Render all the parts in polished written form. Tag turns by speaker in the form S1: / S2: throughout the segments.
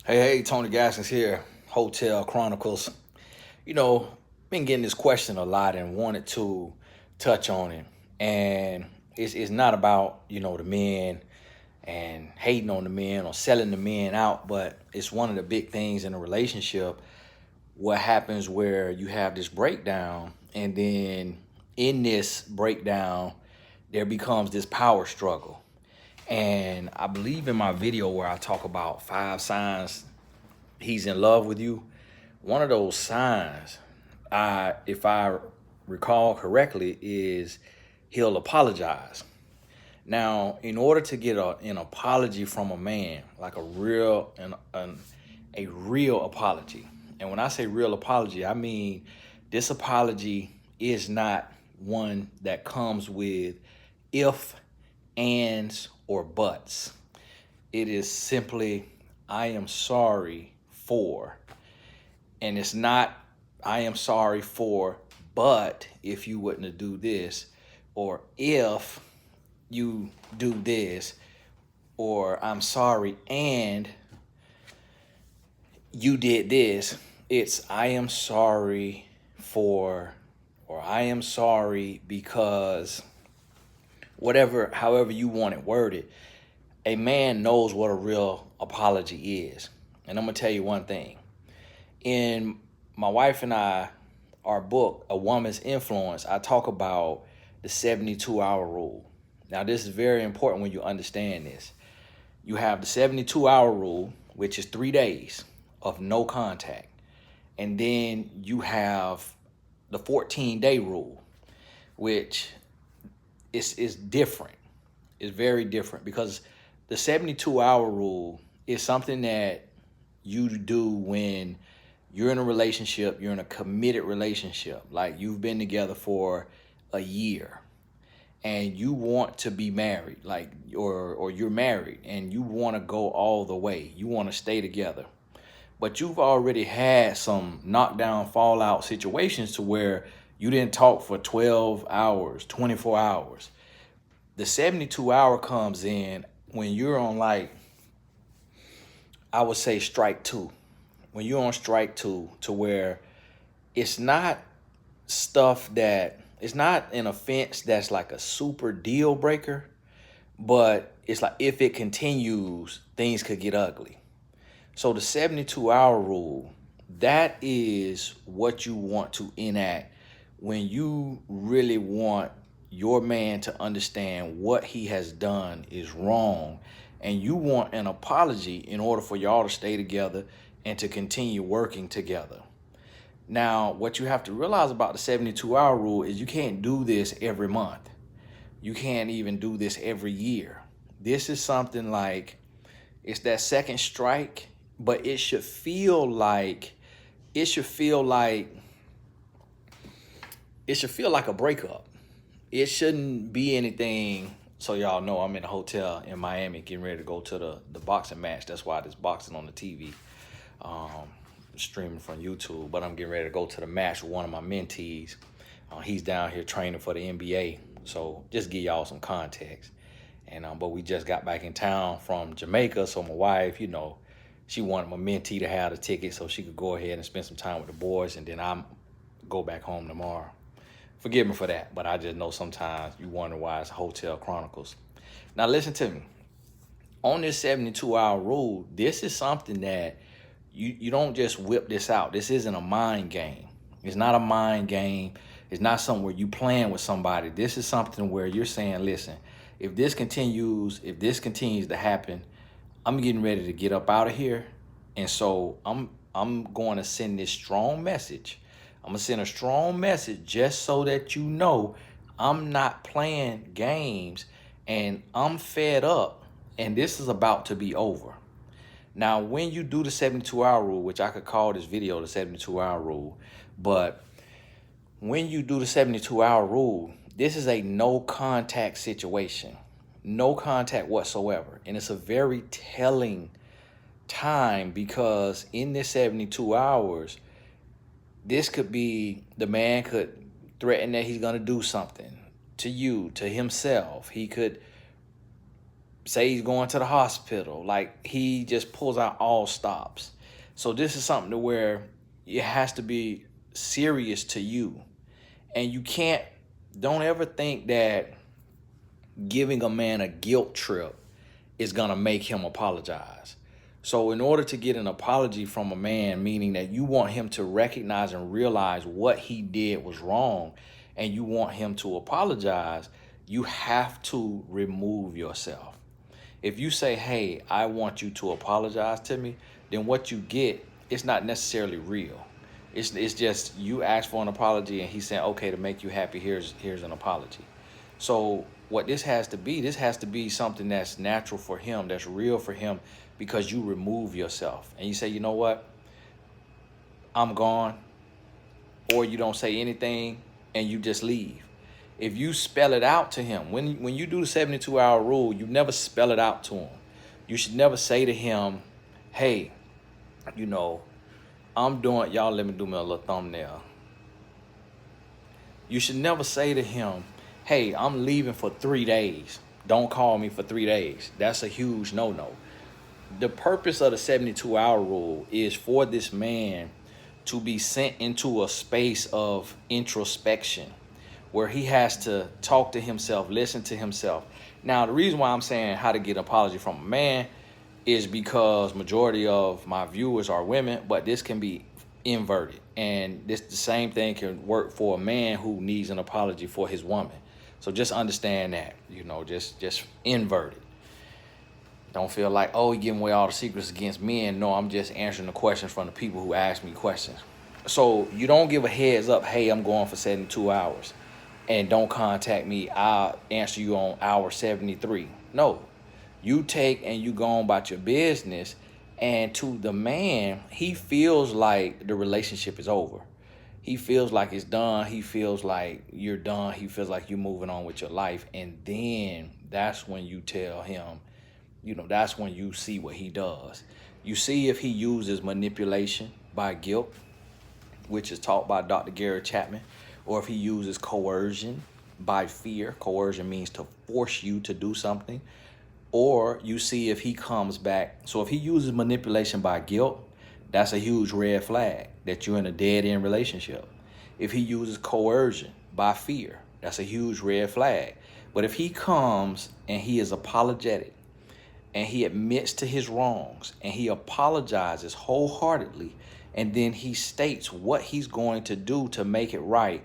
S1: Hey, Tony Gaskins here, Hotel Chronicles. Been getting this question a lot and wanted to touch on it. And it's not about, the men and hating on the men or selling the men out, but it's one of the big things in a relationship. What happens where you have this breakdown, and then in this breakdown, there becomes this power struggle. And I believe in my video where I talk about 5 signs he's in love with you. One of those signs, if I recall correctly, is he'll apologize. Now, in order to get an apology from a man, like a real apology, and when I say real apology, I mean this apology is not one that comes with if, ands, or buts. It is simply, I am sorry for. And it's not, I am sorry for, but if you wouldn't have do this, or if you do this, or I'm sorry and you did this. It's I am sorry for, or I am sorry because whatever, however you want it worded. A man knows what a real apology is. And I'm going to tell you one thing. In my wife and I, our book, A Woman's Influence, I talk about the 72-hour rule. Now, this is very important when you understand this. You have the 72-hour rule, which is 3 days of no contact. And then you have the 14-day rule, which is different. It's very different because the 72-hour rule is something that you do when you're in a relationship, you're in a committed relationship, like you've been together for a year and you want to be married, like or you're married and you want to go all the way. You want to stay together. But you've already had some knockdown fallout situations to where you didn't talk for 12 hours, 24 hours. The 72-hour comes in when you're on, like, I would say strike two. When you're on strike two, to where it's not it's not an offense that's like a super deal breaker, but it's like if it continues, things could get ugly. So the 72-hour rule, that is what you want to enact when you really want your man to understand what he has done is wrong, and you want an apology in order for y'all to stay together and to continue working together. Now, what you have to realize about the 72-hour rule is you can't do this every month. You can't even do this every year. This is something like, it's that second strike, but it should feel like a breakup. It shouldn't be anything. So y'all know I'm in a hotel in Miami getting ready to go to the boxing match. That's why there's boxing on the TV, streaming from YouTube. But I'm getting ready to go to the match with one of my mentees. He's down here training for the NBA. So just give y'all some context. And but we just got back in town from Jamaica. So my wife, she wanted my mentee to have the ticket so she could go ahead and spend some time with the boys. And then I'm go back home tomorrow. Forgive me for that, but I just know sometimes you wonder why it's Hotel Chronicles. Now listen to me. On this 72-hour rule, this is something that you don't just whip this out. This isn't a mind game. It's not a mind game. It's not something where you playing with somebody. This is something where you're saying, listen, if this continues to happen, I'm getting ready to get up out of here. And so I'm going to send this strong message. I'm going to send a strong message just so that you know I'm not playing games and I'm fed up and this is about to be over. Now, when you do the 72-hour rule, which I could call this video the 72-hour rule, but when you do the 72-hour rule, this is a no contact situation, no contact whatsoever. And it's a very telling time because in this 72 hours, this could be the man could threaten that he's going to do something to you, to himself. He could say he's going to the hospital. Like, he just pulls out all stops. So this is something to where it has to be serious to you. And you can't, don't ever think that giving a man a guilt trip is gonna make him apologize. So in order to get an apology from a man, meaning that you want him to recognize and realize what he did was wrong, and you want him to apologize, you have to remove yourself. If you say, hey, I want you to apologize to me, then what you get, it's not necessarily real. It's just you ask for an apology and he's saying, okay, to make you happy, here's an apology. So what this has to be something that's natural for him, that's real for him, because you remove yourself and you say, you know what, I'm gone, or you don't say anything and you just leave. If you spell it out to him, when you do the 72-hour rule, you never spell it out to him. You should never say to him, hey, you know, I'm doing, y'all let me do me a little thumbnail. You should never say to him, hey, I'm leaving for 3 days. Don't call me for 3 days. That's a huge no-no. The purpose of the 72-hour rule is for this man to be sent into a space of introspection where he has to talk to himself, listen to himself. Now, the reason why I'm saying how to get an apology from a man is because majority of my viewers are women, but this can be inverted. And the same thing can work for a man who needs an apology for his woman. So just understand that, just invert it. Don't feel like, oh, you're giving away all the secrets against men. No, I'm just answering the questions from the people who ask me questions. So you don't give a heads up, hey, I'm going for 72 hours. And don't contact me. I'll answer you on hour 73. No, you take and you go on about your business. And to the man, he feels like the relationship is over. He feels like it's done. He feels like you're done. He feels like you're moving on with your life. And then that's when you tell him, that's when you see what he does. You see if he uses manipulation by guilt, which is taught by Dr. Gary Chapman, or if he uses coercion by fear. Coercion means to force you to do something. Or you see if he comes back. So if he uses manipulation by guilt, that's a huge red flag that you're in a dead-end relationship. If he uses coercion by fear, that's a huge red flag. But if he comes and he is apologetic and he admits to his wrongs and he apologizes wholeheartedly and then he states what he's going to do to make it right,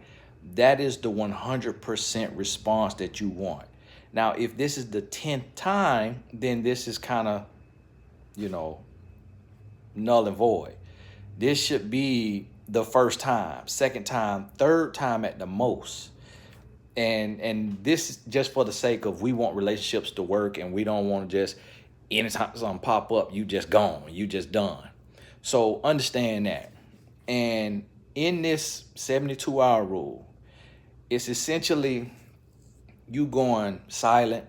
S1: that is the 100% response that you want. Now, if this is the 10th time, then this is kind of, null and void. This should be the first time, second time, third time at the most. And this is just for the sake of, we want relationships to work and we don't want to just, anytime something pop up, you just gone, you just done. So understand that. And in this 72-hour rule, it's essentially you going silent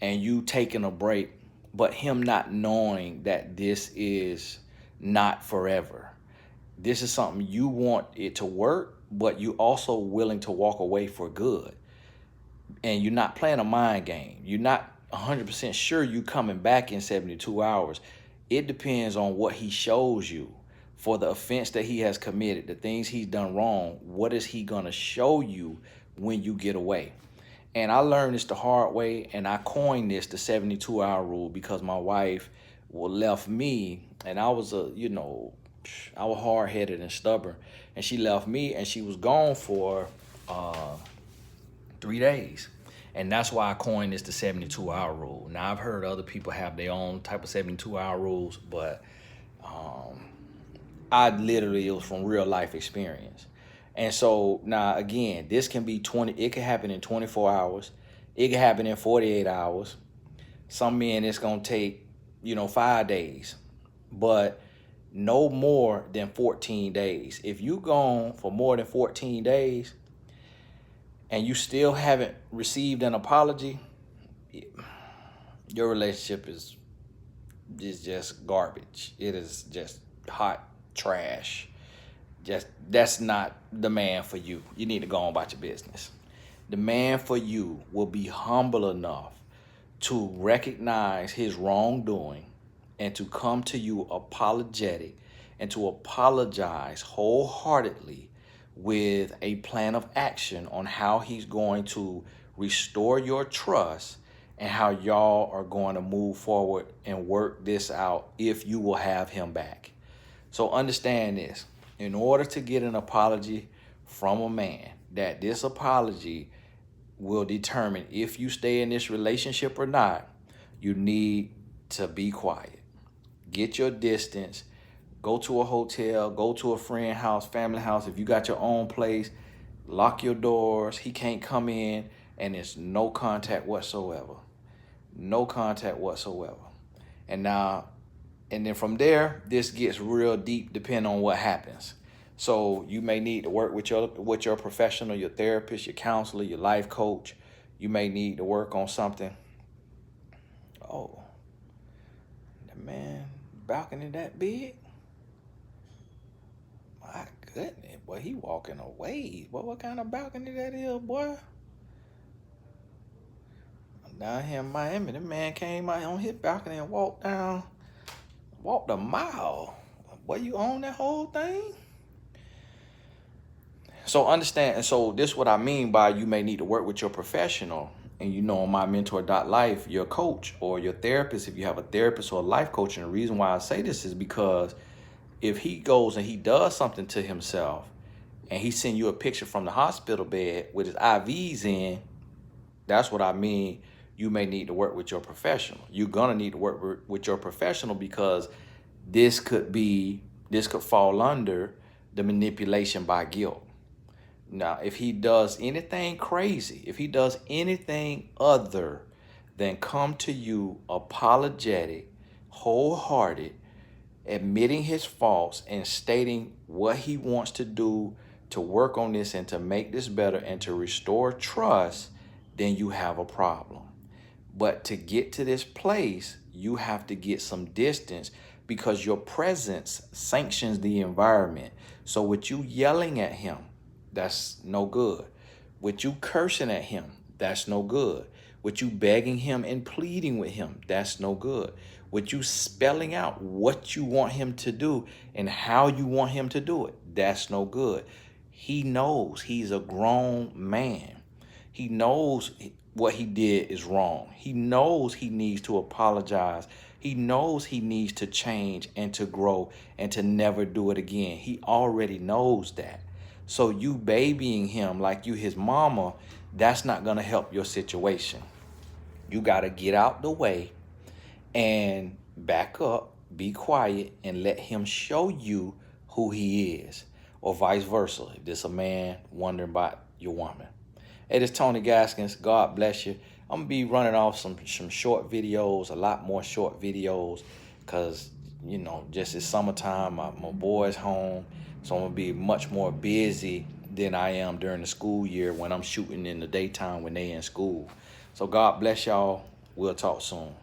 S1: and you taking a break, but him not knowing that this is not forever. This is something you want it to work, but you also willing to walk away for good. And you're not playing a mind game. You're not 100% sure you coming back in 72 hours. It depends on what he shows you for the offense that he has committed, the things he's done wrong. What is he going to show you when you get away? And I learned this the hard way, and I coined this the 72-hour rule because my wife left me, and I was I was hard-headed and stubborn, and she left me, and she was gone for 3 days. And that's why I coined this the 72-hour rule. Now, I've heard other people have their own type of 72-hour rules, but it was from real life experience. And so now, again, this can be it can happen in 24 hours. It can happen in 48 hours. Some men, it's going to take, 5 days, but no more than 14 days. If you gone for more than 14 days and you still haven't received an apology, your relationship is just garbage. It is just hot trash. That's not the man for you. You need to go on about your business. The man for you will be humble enough to recognize his wrongdoing and to come to you apologetic and to apologize wholeheartedly with a plan of action on how he's going to restore your trust and how y'all are going to move forward and work this out if you will have him back. So understand this. In order to get an apology from a man, that this apology will determine if you stay in this relationship or not, you need to be quiet. Get your distance. Go to a hotel, go to a friend house, family house. If you got your own place, lock your doors. He can't come in, and it's no contact whatsoever. No contact whatsoever. And then from there, this gets real deep depending on what happens. So you may need to work with your professional, your therapist, your counselor, your life coach. You may need to work on something. Oh, the man balcony that big? My goodness, boy, he walking away. Boy, what kind of balcony that is, boy? Down here in Miami, the man came out on his balcony and walked a mile. Boy, you own that whole thing? So understand, and so this is what I mean by you may need to work with your professional. And on my mentor.life, your coach or your therapist, if you have a therapist or a life coach. And the reason why I say this is because if he goes and he does something to himself and he send you a picture from the hospital bed with his IVs in, that's what I mean. You may need to work with your professional. You're going to need to work with your professional because this could fall under the manipulation by guilt. Now, if he does anything crazy, if he does anything other than come to you apologetic, wholehearted, admitting his faults and stating what he wants to do to work on this and to make this better and to restore trust, then you have a problem. But to get to this place, you have to get some distance because your presence sanctions the environment. So with you yelling at him, that's no good. With you cursing at him, that's no good. With you begging him and pleading with him, that's no good. With you spelling out what you want him to do and how you want him to do it, that's no good. He knows he's a grown man. He knows what he did is wrong. He knows he needs to apologize. He knows he needs to change and to grow and to never do it again. He already knows that. So you babying him like you his mama, that's not going to help your situation. You got to get out the way and back up, be quiet, and let him show you who he is, or vice versa. If this a man wondering about your woman. Hey, this is Tony Gaskins. God bless you. I'm going to be running off some short videos, a lot more short videos, because, just it's summertime. My boy's home. So I'm going to be much more busy than I am during the school year when I'm shooting in the daytime when they in school. So God bless y'all. We'll talk soon.